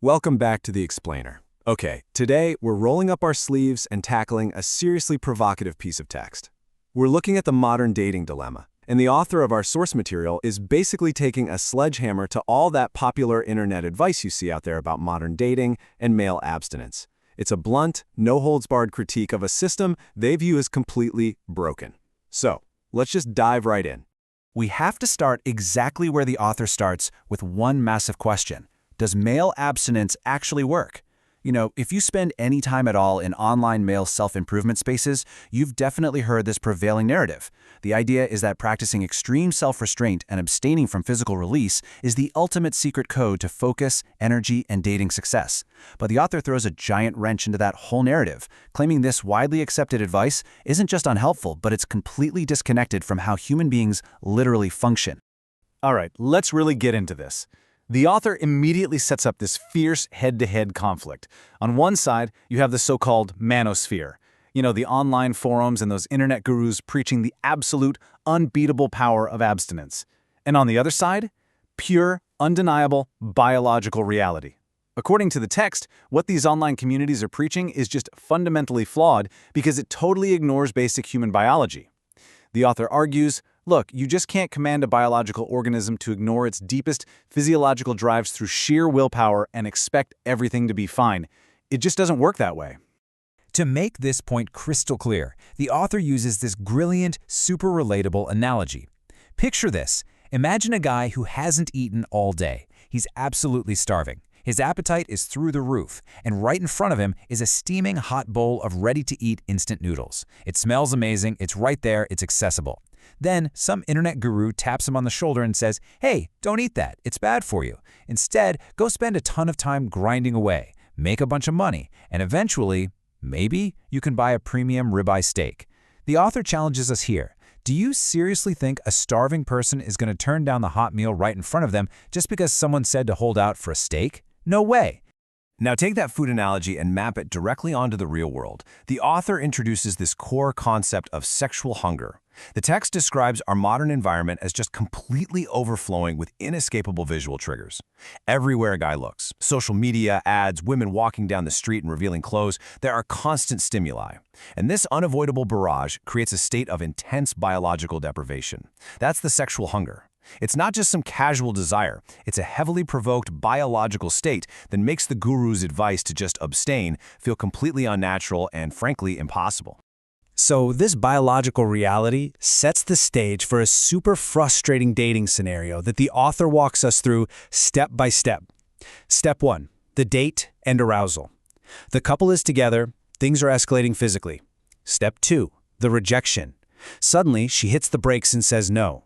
Welcome back to The Explainer. Okay, today we're rolling up our sleeves and tackling a seriously provocative piece of text. We're looking at the modern dating dilemma, and the author of our source material is basically taking a sledgehammer to all that popular internet advice you see out there about modern dating and male abstinence. It's a blunt, no-holds-barred critique of a system they view as completely broken. So, let's just dive right in. We have to start exactly where the author starts with one massive question. Does male abstinence actually work? You know, if you spend any time at all in online male self-improvement spaces, you've definitely heard this prevailing narrative. The idea is that practicing extreme self-restraint and abstaining from physical release is the ultimate secret code to focus, energy, and dating success. But the author throws a giant wrench into that whole narrative, claiming this widely accepted advice isn't just unhelpful, but it's completely disconnected from how human beings literally function. All right, let's really get into this. The author immediately sets up this fierce head-to-head conflict. On one side, you have the so-called manosphere. You know, the online forums and those internet gurus preaching the absolute, unbeatable power of abstinence. And on the other side, pure, undeniable, biological reality. According to the text, what these online communities are preaching is just fundamentally flawed because it totally ignores basic human biology. The author argues, look, you just can't command a biological organism to ignore its deepest physiological drives through sheer willpower and expect everything to be fine. It just doesn't work that way. To make this point crystal clear, the author uses this brilliant, super relatable analogy. Picture this. Imagine a guy who hasn't eaten all day. He's absolutely starving. His appetite is through the roof, and right in front of him is a steaming hot bowl of ready-to-eat instant noodles. It smells amazing, it's right there, it's accessible. Then, some internet guru taps him on the shoulder and says, "Hey, don't eat that, it's bad for you. Instead, go spend a ton of time grinding away, make a bunch of money, and eventually, maybe, you can buy a premium ribeye steak." The author challenges us here. Do you seriously think a starving person is going to turn down the hot meal right in front of them just because someone said to hold out for a steak? No way. Now take that food analogy and map it directly onto the real world. The author introduces this core concept of sexual hunger. The text describes our modern environment as just completely overflowing with inescapable visual triggers. Everywhere a guy looks, social media, ads, women walking down the street and revealing clothes, there are constant stimuli. And this unavoidable barrage creates a state of intense biological deprivation. That's the sexual hunger. It's not just some casual desire, it's a heavily provoked biological state that makes the guru's advice to just abstain feel completely unnatural and, frankly, impossible. So this biological reality sets the stage for a super frustrating dating scenario that the author walks us through step by step. Step 1, the date and arousal. The couple is together, things are escalating physically. Step 2, the rejection. Suddenly, she hits the brakes and says no.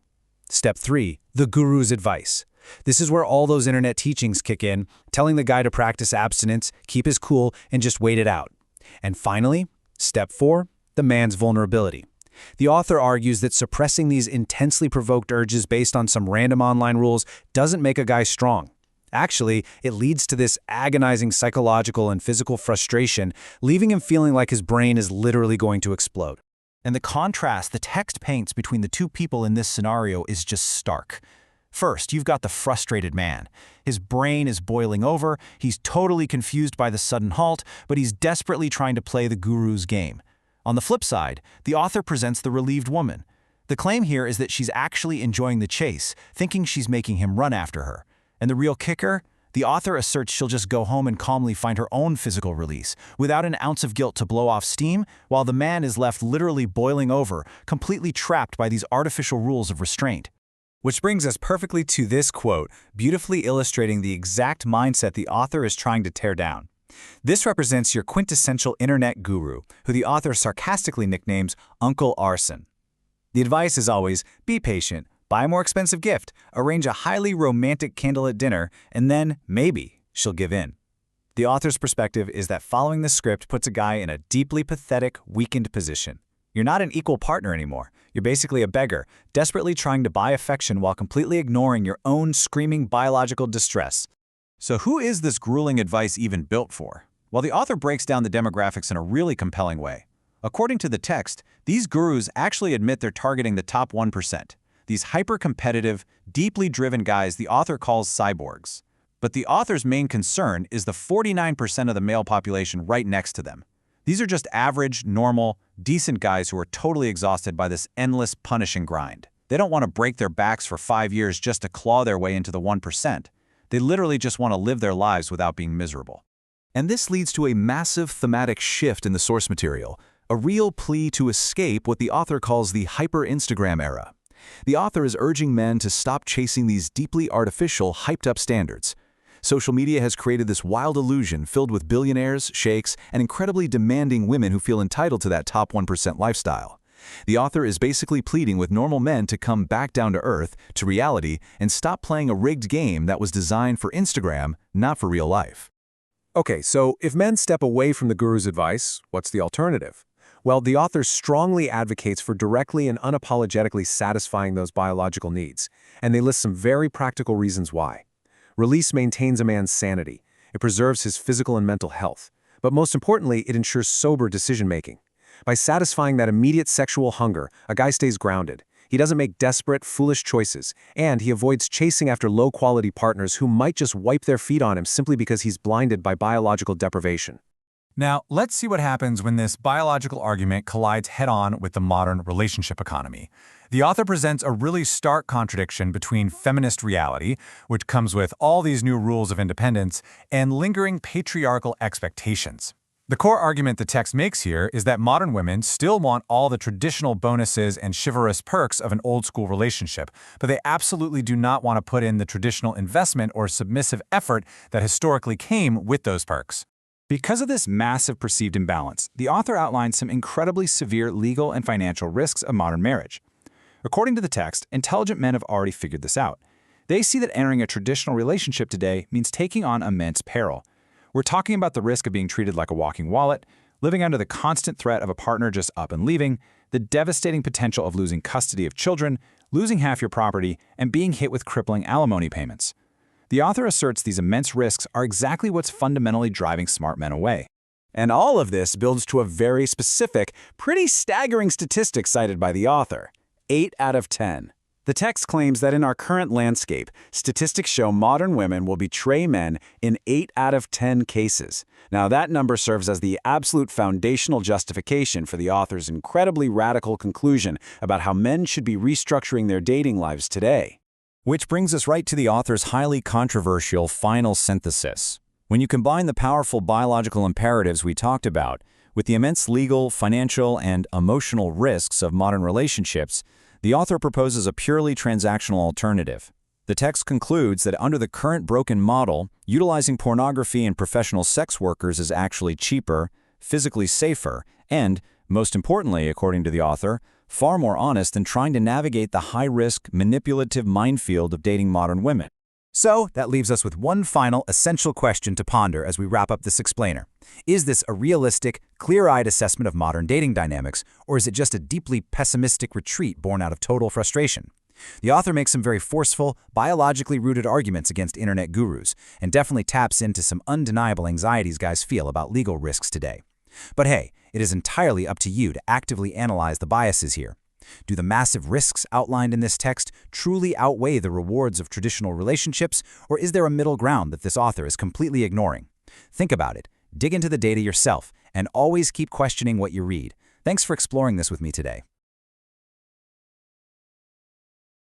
Step 3, the guru's advice. This is where all those internet teachings kick in, telling the guy to practice abstinence, keep his cool, and just wait it out. And finally, step 4, the man's vulnerability. The author argues that suppressing these intensely provoked urges based on some random online rules doesn't make a guy strong. Actually, it leads to this agonizing psychological and physical frustration, leaving him feeling like his brain is literally going to explode. And the contrast the text paints between the two people in this scenario is just stark. First, you've got the frustrated man. His brain is boiling over, he's totally confused by the sudden halt, but he's desperately trying to play the guru's game. On the flip side, the author presents the relieved woman. The claim here is that she's actually enjoying the chase, thinking she's making him run after her. And the real kicker? The author asserts she'll just go home and calmly find her own physical release, without an ounce of guilt to blow off steam, while the man is left literally boiling over, completely trapped by these artificial rules of restraint. Which brings us perfectly to this quote, beautifully illustrating the exact mindset the author is trying to tear down. This represents your quintessential internet guru, who the author sarcastically nicknames Uncle Arson. The advice is always, be patient, buy a more expensive gift, arrange a highly romantic candlelit dinner, and then, maybe, she'll give in. The author's perspective is that following the script puts a guy in a deeply pathetic, weakened position. You're not an equal partner anymore. You're basically a beggar, desperately trying to buy affection while completely ignoring your own screaming biological distress. So who is this grueling advice even built for? Well, the author breaks down the demographics in a really compelling way. According to the text, these gurus actually admit they're targeting the top 1%. These hyper-competitive, deeply driven guys the author calls cyborgs. But the author's main concern is the 49% of the male population right next to them. These are just average, normal, decent guys who are totally exhausted by this endless punishing grind. They don't want to break their backs for 5 years just to claw their way into the 1%. They literally just want to live their lives without being miserable. And this leads to a massive thematic shift in the source material, a real plea to escape what the author calls the hyper-Instagram era. The author is urging men to stop chasing these deeply artificial, hyped-up standards. Social media has created this wild illusion filled with billionaires, sheikhs, and incredibly demanding women who feel entitled to that top 1% lifestyle. The author is basically pleading with normal men to come back down to earth, to reality, and stop playing a rigged game that was designed for Instagram, not for real life. Okay, so if men step away from the guru's advice, what's the alternative? Well, the author strongly advocates for directly and unapologetically satisfying those biological needs, and they list some very practical reasons why. Release maintains a man's sanity. It preserves his physical and mental health. But most importantly, it ensures sober decision-making. By satisfying that immediate sexual hunger, a guy stays grounded. He doesn't make desperate, foolish choices, and he avoids chasing after low-quality partners who might just wipe their feet on him simply because he's blinded by biological deprivation. Now, let's see what happens when this biological argument collides head-on with the modern relationship economy. The author presents a really stark contradiction between feminist reality, which comes with all these new rules of independence, and lingering patriarchal expectations. The core argument the text makes here is that modern women still want all the traditional bonuses and chivalrous perks of an old-school relationship, but they absolutely do not want to put in the traditional investment or submissive effort that historically came with those perks. Because of this massive perceived imbalance, the author outlines some incredibly severe legal and financial risks of modern marriage. According to the text, intelligent men have already figured this out. They see that entering a traditional relationship today means taking on immense peril. We're talking about the risk of being treated like a walking wallet, living under the constant threat of a partner just up and leaving, the devastating potential of losing custody of children, losing half your property, and being hit with crippling alimony payments. The author asserts these immense risks are exactly what's fundamentally driving smart men away. And all of this builds to a very specific, pretty staggering statistic cited by the author: 8 out of 10. The text claims that in our current landscape, statistics show modern women will betray men in 8 out of 10 cases. Now, that number serves as the absolute foundational justification for the author's incredibly radical conclusion about how men should be restructuring their dating lives today. Which brings us right to the author's highly controversial final synthesis. When you combine the powerful biological imperatives we talked about with the immense legal, financial, and emotional risks of modern relationships, the author proposes a purely transactional alternative. The text concludes that under the current broken model, utilizing pornography and professional sex workers is actually cheaper, physically safer, and, most importantly, according to the author, far more honest than trying to navigate the high-risk, manipulative minefield of dating modern women. So, that leaves us with one final essential question to ponder as we wrap up this explainer. Is this a realistic, clear-eyed assessment of modern dating dynamics, or is it just a deeply pessimistic retreat born out of total frustration? The author makes some very forceful, biologically rooted arguments against internet gurus, and definitely taps into some undeniable anxieties guys feel about legal risks today. But hey, it is entirely up to you to actively analyze the biases here. Do the massive risks outlined in this text truly outweigh the rewards of traditional relationships, or is there a middle ground that this author is completely ignoring? Think about it, dig into the data yourself, and always keep questioning what you read. Thanks for exploring this with me today.